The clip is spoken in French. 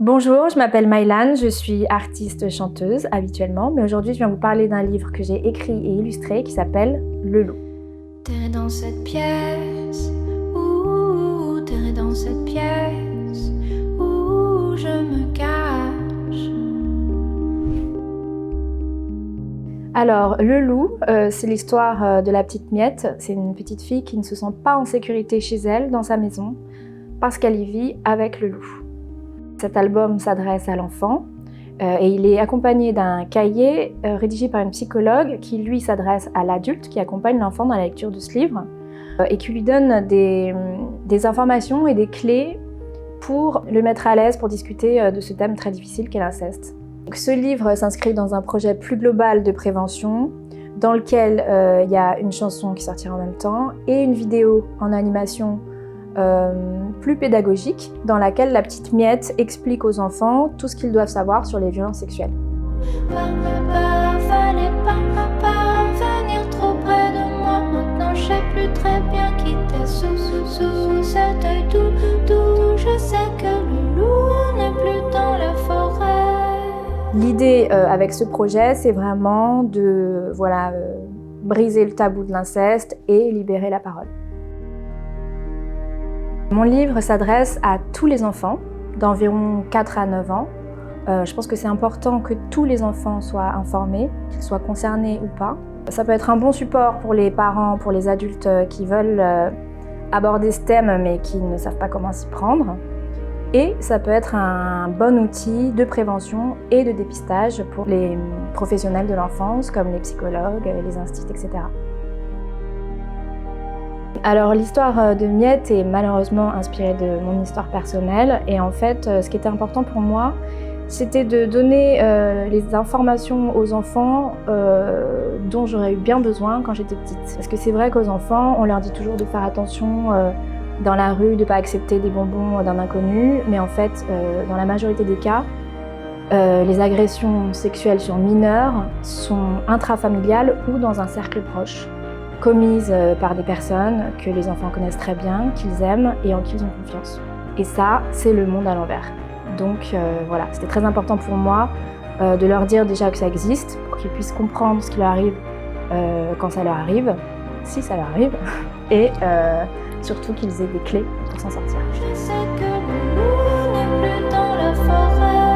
Bonjour, je m'appelle Maïlan, je suis artiste chanteuse habituellement, mais aujourd'hui je viens vous parler d'un livre que j'ai écrit et illustré qui s'appelle Le Loup. T'es dans cette pièce, ouh, t'es dans cette pièce, où je me cache. Alors, Le Loup, c'est l'histoire de la petite Miette. C'est une petite fille qui ne se sent pas en sécurité chez elle, dans sa maison, parce qu'elle y vit avec le loup. Cet album s'adresse à l'enfant et il est accompagné d'un cahier rédigé par une psychologue qui, lui, s'adresse à l'adulte qui accompagne l'enfant dans la lecture de ce livre et qui lui donne des informations et des clés pour le mettre à l'aise pour discuter de ce thème très difficile qu'est l'inceste. Donc, ce livre s'inscrit dans un projet plus global de prévention dans lequel il y a une chanson qui sortira en même temps et une vidéo en animation plus pédagogique dans laquelle la petite Miette explique aux enfants tout ce qu'ils doivent savoir sur les violences sexuelles. Fallait pas venir trop près de moi. Maintenant je sais plus très bien qui t'es sous cet œil doux. Je sais que le loup n'est plus dans la forêt. L'idée avec ce projet, c'est vraiment de briser le tabou de l'inceste et libérer la parole. Mon livre s'adresse à tous les enfants d'environ 4 à 9 ans. Je pense que c'est important que tous les enfants soient informés, qu'ils soient concernés ou pas. Ça peut être un bon support pour les parents, pour les adultes qui veulent aborder ce thème mais qui ne savent pas comment s'y prendre. Et ça peut être un bon outil de prévention et de dépistage pour les professionnels de l'enfance comme les psychologues, les instituts, etc. Alors l'histoire de Miette est malheureusement inspirée de mon histoire personnelle et en fait ce qui était important pour moi c'était de donner les informations aux enfants dont j'aurais eu bien besoin quand j'étais petite. Parce que c'est vrai qu'aux enfants on leur dit toujours de faire attention dans la rue, de ne pas accepter des bonbons d'un inconnu, mais en fait dans la majorité des cas les agressions sexuelles sur mineurs sont intrafamiliales ou dans un cercle proche, commises par des personnes que les enfants connaissent très bien, qu'ils aiment et en qui ils ont confiance. Et ça, c'est le monde à l'envers. Donc voilà, c'était très important pour moi de leur dire déjà que ça existe, pour qu'ils puissent comprendre ce qui leur arrive quand ça leur arrive, si ça leur arrive, et surtout qu'ils aient des clés pour s'en sortir. Je sais que le loup n'est plus dans la forêt.